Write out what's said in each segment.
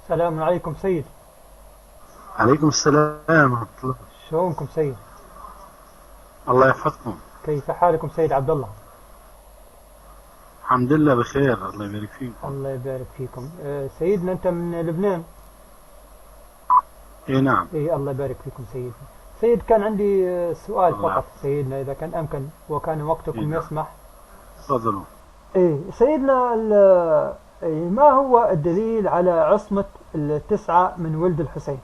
السلام عليكم سيد. عليكم السلام ورحمة الله. شلونكم سيد؟ الله يحفظكم. كيف حالكم سيد عبد الله؟ الحمد لله بخير، الله يبارك فيكم. الله يبارك فيكم. سيدنا أنت من لبنان؟ اي نعم. الله يبارك فيكم سيدنا. سيد كان عندي سؤال الله فقط سيدنا، إذا كان أمكن وكان وقتكم نعم. يسمح. تفضلوا. سيدنا ما هو الدليل على عصمة التسعة من ولد الحسين؟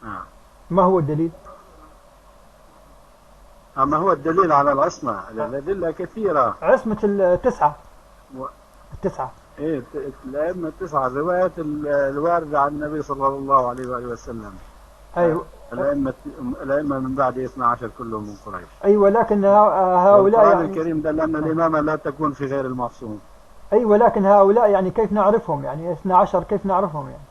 نعم. ما هو الدليل؟ ما هو الدليل على العصمة؟ الأدلة كثيرة. عصمة التسعة. و... التسعة. إيه الأئمة التسعة، الروايات الواردة عن النبي صلى الله عليه وآله وسلم. أيوة. الأئمة من بعد 12 كلهم من قريش. أيوة، لكن هؤلاء القرآن يعني الكريم دل أن الإمامة لا تكون في غير المعصوم. أيوة، لكن هؤلاء يعني كيف نعرفهم؟ يعني 12 كيف نعرفهم يعني؟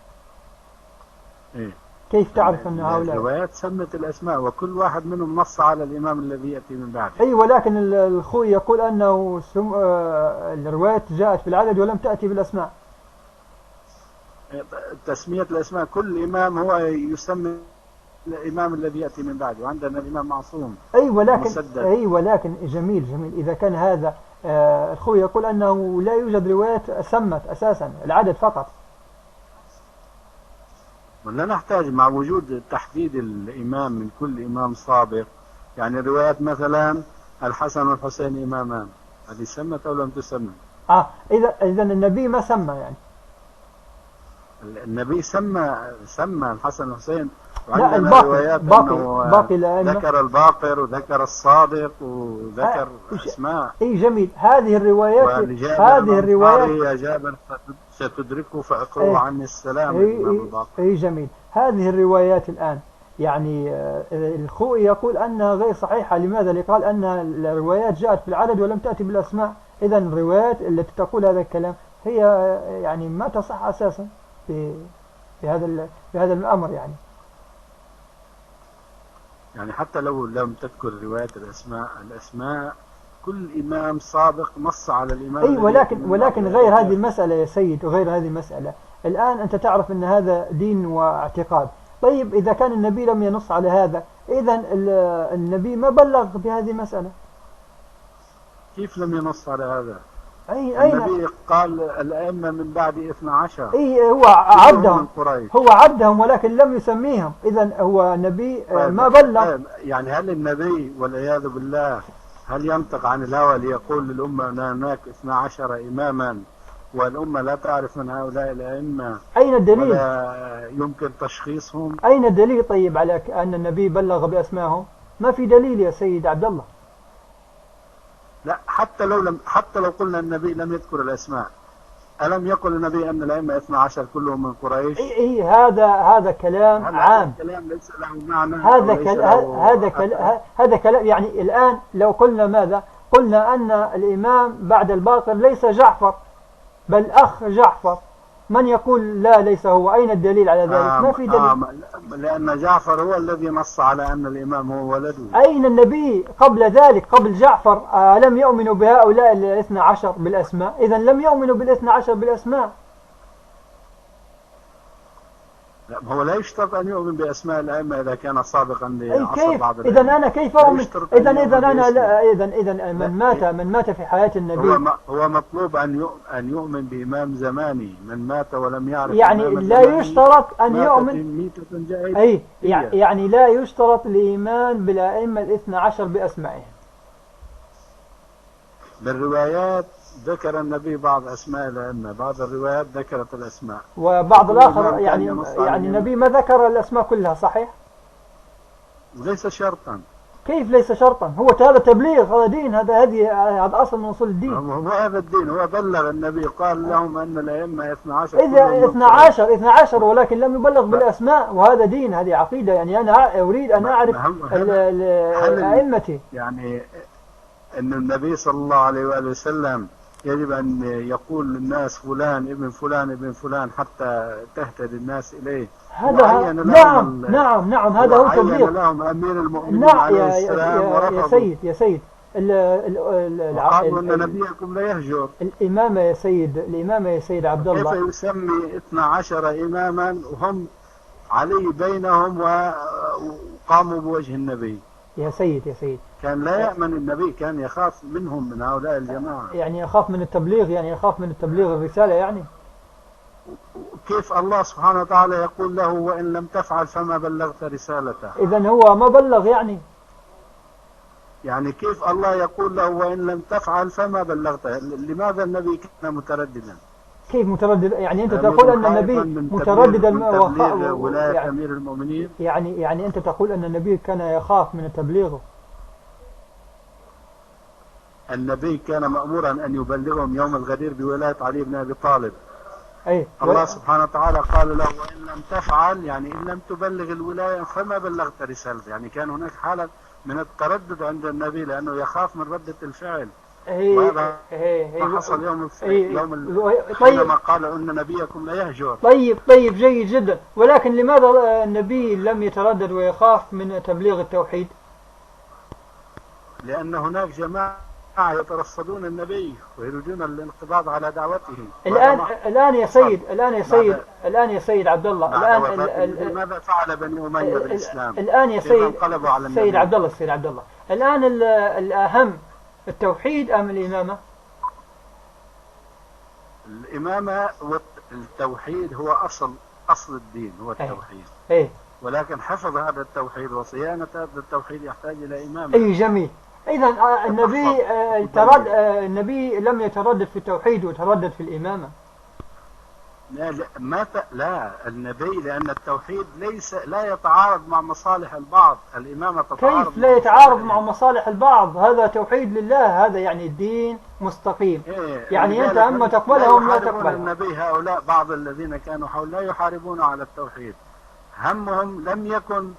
إيه. كيف تعرف أن هؤلاء؟ الروايات سمت الأسماء وكل واحد منهم نص على الإمام الذي يأتي من بعده. أيوة، لكن الخوي يقول أنه الروايات جاءت بالعدد ولم تأتي بالأسماء. تسمية الأسماء، كل إمام هو يسمي الإمام الذي يأتي من بعده، وعندنا الإمام معصوم. أيوة لكن مسدد. أيوة لكن جميل جميل، إذا كان هذا الخوي يقول أنه لا يوجد روايات سمت أساسا العدد فقط. ولا نحتاج مع وجود تحديد الإمام من كل إمام سابق، يعني روايات مثلا الحسن والحسين إمامان، هذه سمت أو لم تسمى؟ إذا النبي ما سمى يعني. النبي سمى الحسن والحسين، لا، وعندنا روايات باقي ذكر الباقر وذكر الصادق وذكر أسماء. اي جميل، هذه الروايات يا جابر ستدركه فاقرأوا عني السلام. اي جميل، هذه الروايات الآن يعني الخوئي يقول أنها غير صحيحة. لماذا؟ لقال أن الروايات جاءت بالعدد ولم تأتي بالأسماء. إذا الروايات التي تقول هذا الكلام هي يعني ما تصح أساسا في هذا الأمر يعني حتى لو لم تذكر رواية الأسماء كل إمام سابق نص على الإمام. أي ولكن غير هذه المسألة يا سيد، وغير هذه المسألة. الآن أنت تعرف أن هذا دين واعتقاد. طيب إذا كان النبي لم ينص على هذا، إذن النبي ما بلغ بهذه المسألة. كيف لم ينص على هذا؟ النبي قال الأئمة من بعد 12. هو عدهم ولكن لم يسميهم. إذن هو النبي ما بلغ. يعني هل النبي والعياذ بالله هل ينطق عن الهوى ليقول للأمة أن هناك 12 إماما والأمة لا تعرف من هؤلاء الأئمة؟ أين الدليل؟ ولا يمكن تشخيصهم؟ أين الدليل طيب على أن النبي بلغ بأسمائهم؟ ما في دليل يا سيد عبد الله. لا، حتى لو قلنا النبي لم يذكر الأسماء، ألم يقل النبي أن الأئمة 12 كلهم من قريش؟ هذا كلام عام. كلام ليس له معنى. هذا كلام يعني. الآن لو قلنا ماذا؟ قلنا أن الإمام بعد الباقر ليس جعفر بل أخ جعفر. من يقول لا ليس هو؟ أين الدليل على ذلك؟ ما في دليل. لأن جعفر هو الذي نص على أن الإمام هو ولده. أين النبي قبل ذلك قبل جعفر؟ لم يؤمنوا بهؤلاء 12 بالأسماء. إذا لم يؤمنوا 12 بالأسماء. لا، هو لا يشترط أن يؤمن بأسماء الأئمة إذا كان سابقا لعصر بعض الأئمة. إذا أنا كيف أؤمن؟ إذا من مات في حياة النبي هو مطلوب أن يؤمن بإمام زماني. من مات ولم يعرف يعني لا يشترط أن يؤمن. يعني لا يشترط الإيمان بالأئمة 12 بأسمائهم. بالروايات ذكر النبي بعض أسماء الأئمة، بعض الروايات ذكرت الأسماء وبعض الآخر يعني النبي ما ذكر الأسماء كلها. صحيح؟ ليس شرطا. كيف ليس شرطا؟ هذا تبليغ، هذا دين، هذا أصل من أصول الدين. هو هذا الدين، هو بلغ النبي قال لهم أن الأئمة 12. إذا 12 ولكن لم يبلغ بالأسماء، وهذا دين، هذه عقيدة. يعني أنا أريد أن أعرف أئمتي. يعني أن النبي صلى الله عليه وآله وسلم يجب أن يقول للناس فلان ابن فلان ابن فلان حتى تهتدي الناس إليه. هذا نعم هذا هو تبليغ. لهم أمير المؤمنين عليه السلام يا سيد وقالوا أن نبيكم لا يهجر. الإمامة يا سيد، الإمامة يا سيد عبد الله، كيف يسمي 12 إماما وهم علي بينهم وقاموا بوجه النبي؟ يا سيد يا سيد، كان لا يأمن النبي، كان يخاف منهم، من هؤلاء الجماعة. يعني يخاف من التبليغ، يعني يخاف من التبليغ الرسالة يعني. كيف الله سبحانه وتعالى يقول له وإن لم تفعل فما بلغت رسالته؟ إذن هو ما بلغ يعني. يعني كيف الله يقول له وإن لم تفعل فما بلغته؟ لماذا النبي كان مترددا؟ كيف متردد؟ يعني أنت تقول أن النبي مترددا ولاية يعني أمير المؤمنين؟ يعني أنت تقول أن النبي كان يخاف من تبليغه. النبي كان مأمورا أن يبلغهم يوم الغدير بولاية علي بن أبي طالب. أي الله سبحانه وتعالى قال له وإن لم تفعل، يعني إن لم تبلغ الولاية فما بلغت رسالته. يعني كان هناك حالة من التردد عند النبي لأنه يخاف من ردة الفعل. وهذا ما حصل يوم حينما قال أن نبيكم لا يهجر. طيب جيد جدا، ولكن لماذا النبي لم يتردد ويخاف من تبليغ التوحيد؟ لأن هناك جماعة يترصدون النبي ويريدون الانقضاض على دعوته. الآن يا سيد عبد الله، ماذا فعل بني أمية بالإسلام؟ الآن يا سيد عبد الله، الآن الأهم التوحيد أم الإمامة؟ الإمامة والتوحيد هو أصل الدين، هو التوحيد. ولكن حفظ هذا التوحيد وصيانة هذا التوحيد يحتاج إلى إمامة. أي جميل. إذا النبي لم يتردد في التوحيد وتردد في الإمامة. لا النبي، لأن التوحيد لا يتعارض مع مصالح البعض، الإمامة تتعارض. كيف لا يتعارض مع مصالح البعض؟ هذا توحيد لله، هذا يعني الدين مستقيم. يعني أنت أما تقبلهم لا تقبل النبي. هؤلاء بعض الذين كانوا حول لا يحاربون على التوحيد، همهم لم يكن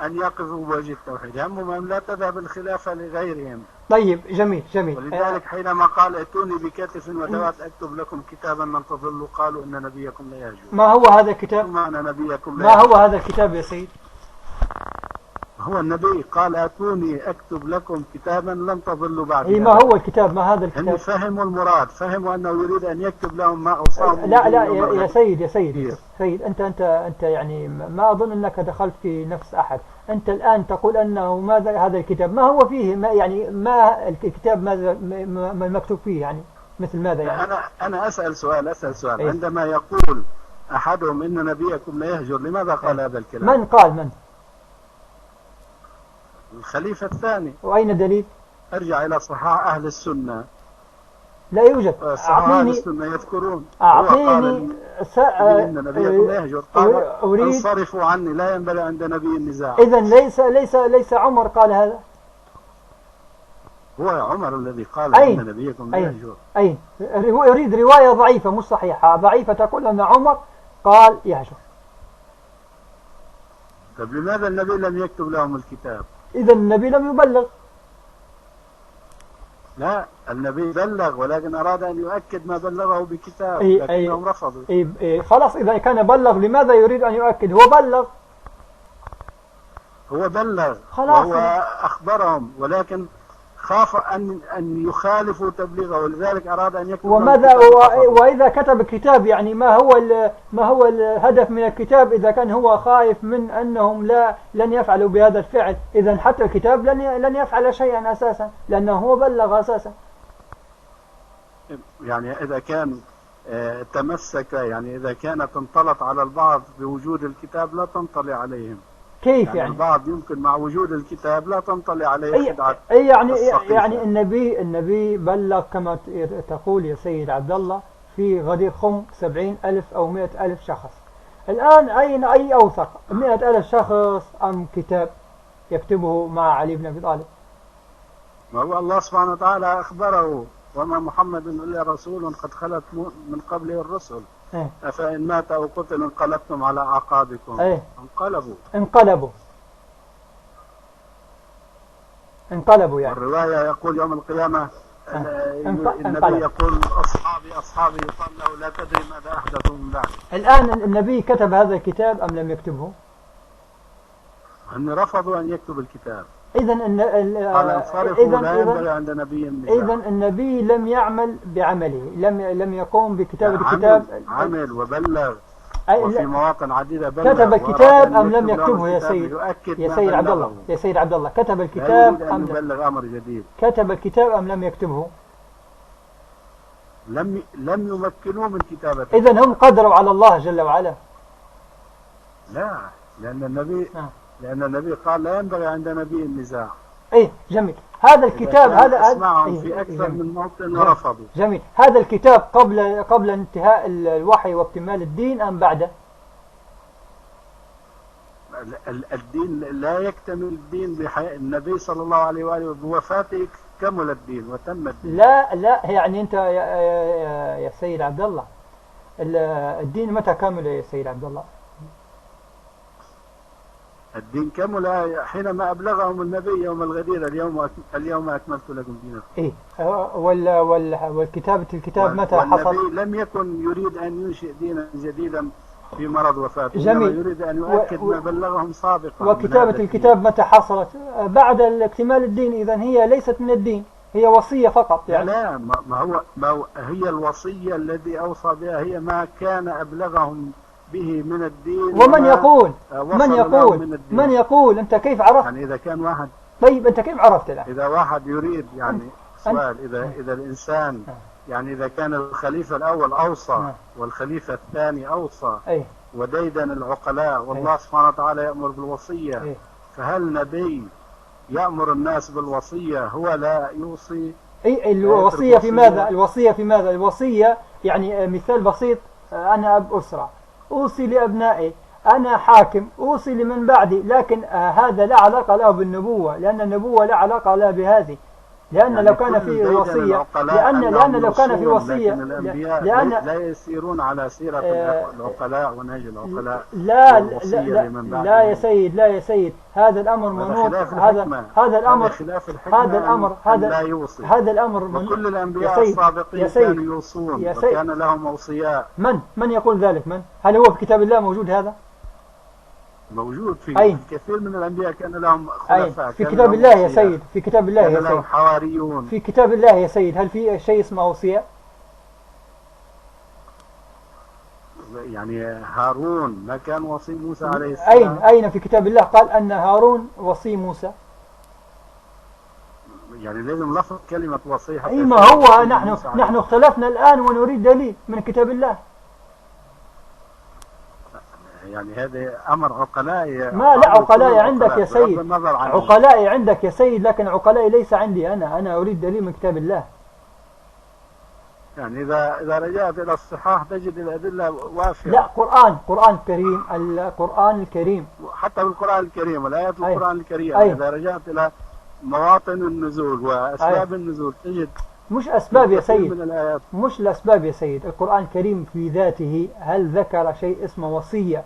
أن يقفوا بوجه التوحيد، همهم أن لا تذهب الخلافة لغيرهم. طيب جميل. ولذلك حينما قال ائتوني بكتف ودوات أكتب لكم كتابا لن تضلوا قالوا إن نبيكم لا يهجر. ما هو هذا الكتاب؟ ما هو هذا الكتاب يا سيد؟ هو النبي قال ائتوني أكتب لكم كتابا لن تضلوا بعد. ما هو الكتاب؟ ما هذا الكتاب؟ هم فهموا المراد، فهموا أنه يريد أن يكتب لهم ما أوصاهم. لا يا سيد أنت يعني ما أظن أنك دخلت في نفس أحد. أنت الآن تقول أنه ماذا هذا الكتاب؟ ما هو فيه؟ ما الكتاب ما المكتوب فيه يعني؟ مثل ماذا يعني؟ أنا أسأل سؤال. عندما يقول أحدهم إن نبيكم لا يهجر، لماذا قال هذا الكلام؟ من قال؟ من؟ الخليفة الثاني. وأين دليل؟ ارجع إلى صحاح أهل السنة. لا يوجد. أهل السنة يذكرون. أعطيني إن نبيكم لا يهجر. قال انصرفوا عني، لا ينبغي عند نبي النزاع. إذن ليس عمر قال هذا؟ هو عمر الذي قال إن نبيكم لا يهجر. يريد رواية ضعيفة مش صحيحة، ضعيفة تقول أن عمر قال يهجر. طيب لماذا النبي لم يكتب لهم الكتاب؟ إذا النبي لم يبلغ. لا، النبي بلغ ولكن أراد أن يؤكد ما بلغه بكتاب، لكنهم رفضوا. خلاص إذا كان بلغ لماذا يريد أن يؤكد؟ هو بلغ وهو أخبرهم، ولكن خاف أن يخالفوا تبليغه، ولذلك أراد أن يكتب. وإذا كتب كتاب يعني ما هو الهدف من الكتاب إذا كان هو خائف من أنهم لن يفعلوا بهذا الفعل؟ إذا حتى الكتاب لن يفعل شيئا أساسا، لأنه هو بلغ أساسا. يعني إذا كان تمسك، يعني إذا كانت انطلت على البعض بوجود الكتاب لا تنطلي عليهم. كيف يعني؟ البعض يمكن مع وجود الكتاب لا تنطلي عليه خدعة. يعني النبي بلغ كما تقول يا سيد عبد الله في غدير خم 70,000 أو 100,000 شخص. الآن أي أوثق 100,000 شخص أم كتاب يكتبه مع علي بن أبي طالب؟ ما هو الله سبحانه وتعالى أخبره وما محمد إلا رسول قد خلت من قبله الرسل أفإن مات أو قتل انقلبتم على أعقابكم. انقلبوا يعني. الرواية يقول يوم القيامة النبي يقول أصحابي يقال له لا تدري ماذا أحدثوا من بعد. الآن النبي كتب هذا الكتاب أم لم يكتبه؟ هم رفضوا أن يكتب الكتاب. قال انصرفوا لا ينبغي عند نبي النزاع. إذا النبي لم يعمل بعمله، لم يقوم بكتابة الكتاب. عمل وبلغ، وفي مواطن عديدة بلغ. كتب الكتاب أم لم يكتبه يا سيد؟ يا سيد عبد الله، يا سيد عبد الله، كتب الكتاب أم يبلغ أمر جديد؟ كتب الكتاب أم لم يكتبه؟ لم يمكنوه من كتابته. إذن هم قدروا على الله جل وعلا. لا، لأن النبي قال لا ينبغي عند نبي النزاع. إيه جميل. هذا الكتاب هذا اسمعهم في أكثر من موطن رفضوا. جميل. هذا الكتاب قبل انتهاء الوحي واكتمال الدين أم بعده؟ الدين لا يكتمل الدين بحياة النبي صلى الله عليه وآله، بوفاته كمل الدين وتم الدين. لا يعني أنت يا سيد عبد الله، الدين متى كمل يا سيد عبد الله؟ الدين كمل حينما أبلغهم النبي يوم الغدير اليوم أكملت لكم دينكم. إيه والكتابة الكتاب متى حصل؟ والنبي لم يكن يريد أن ينشئ دينا جديدا في مرض وفاته، جميل. يريد أن يؤكد ما بلغهم سابقا. وكتابة الكتاب متى حصلت؟ بعد اكتمال الدين. إذن هي ليست من الدين، هي وصية فقط يعني. لا، ما هو هي الوصية الذي أوصى بها، هي ما كان أبلغهم به من الدين. من يقول أنت كيف عرفت؟ يعني إذا كان واحد، طيب أنت كيف عرفت الآن؟ إذا واحد يريد يعني سؤال، إذا الإنسان يعني إذا كان الخليفة الأول أوصى والخليفة الثاني أوصى وديدن العقلاء والله سبحانه وتعالى يأمر بالوصية، فهل نبي يأمر الناس بالوصية هو لا يوصي؟ الوصية في ماذا؟ الوصية يعني مثال بسيط، أنا أب أسرة أوصي لأبنائي، أنا حاكم أوصي لمن بعدي، لكن هذا لا علاقة له بالنبوة، لأن النبوة لا علاقة له بهذه، لأن يعني لو كان في وصية، لأن لو كان في وصية، لأن لا يسيرون على سيرة العقلاء ونهج العقلاء. لا يا سيد، هذا الأمر منوط، هذا الأمر وكل الأنبياء السابقين كانوا يوصون وكان لهم أوصياء. من يقول ذلك؟ هل هو في كتاب الله موجود هذا؟ موجود في كثير من الأنبياء كان لهم خلفاء في كتاب الله يا سيد، في كتاب الله يا سيد، حواريون في كتاب الله يا سيد. هل في شيء اسمه وصية؟ يعني هارون ما كان وصي موسى عليه السلام؟ أين في كتاب الله قال أن هارون وصي موسى؟ يعني لازم لفظ كلمة وصي حتى ما هو نحن اختلفنا الآن ونريد دليل من كتاب الله. يعني هذا أمر عقلائي. لا عقلائي عندك يا سيد، عقلائي عندك يا سيد، لكن عقلائي ليس عندي أنا أريد دليل من كتاب الله. يعني إذا رجعت إلى الصحاح تجد الأدلة وافية. لا، قرآن كريم، القرآن الكريم، حتى بالقرآن الكريم والآيات القرآن الكريم. إذا رجعت إلى مواطن النزول وأسباب النزول تجد مش أسباب يا سيد، مش الأسباب يا سيد. القرآن الكريم في ذاته هل ذكر شيء اسمه وصية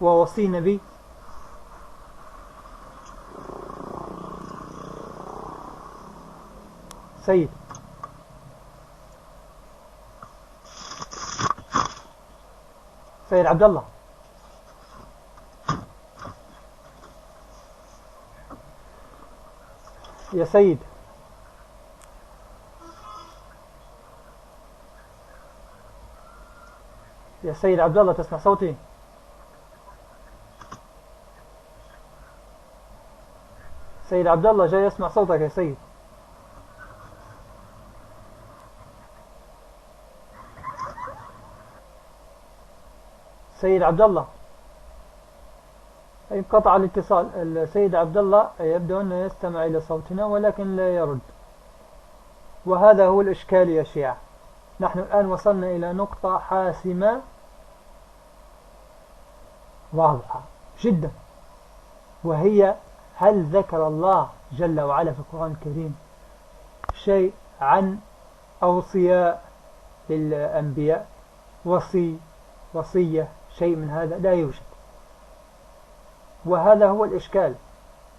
ووصي نبي؟ سيد عبد الله، يا سيد عبد الله، تسمع صوتي؟ سيد عبد الله جاي يسمع صوتك يا سيد. سيد عبد الله، انقطع الاتصال. السيد عبد الله يبدو أنه يستمع إلى صوتنا ولكن لا يرد، وهذا هو الإشكال يا شيعة. نحن الآن وصلنا إلى نقطة حاسمة واضحة جدا، وهي هل ذكر الله جل وعلا في القرآن الكريم شيء عن أوصياء للأنبياء، وصية، شيء من هذا؟ لا يوجد. وهذا هو الإشكال،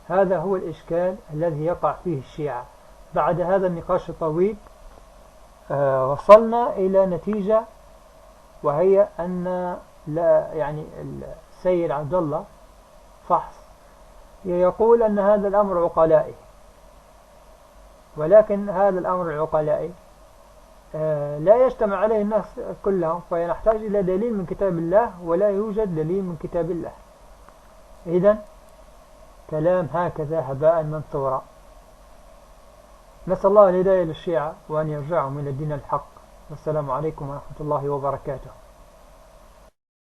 هذا هو الإشكال الذي يقع فيه الشيعة. بعد هذا النقاش الطويل وصلنا إلى نتيجة، وهي أن لا يعني السيد عبد الله فحص يقول أن هذا الأمر عقلائي، ولكن هذا الأمر العقلائي لا يجتمع عليه الناس كلهم، فنحتاج إلى دليل من كتاب الله، ولا يوجد دليل من كتاب الله. إذن كلام هكذا هباء منثورا. نسأل الله الهداية للشيعة وأن يرجعهم إلى الدين الحق. والسلام عليكم ورحمة الله وبركاته.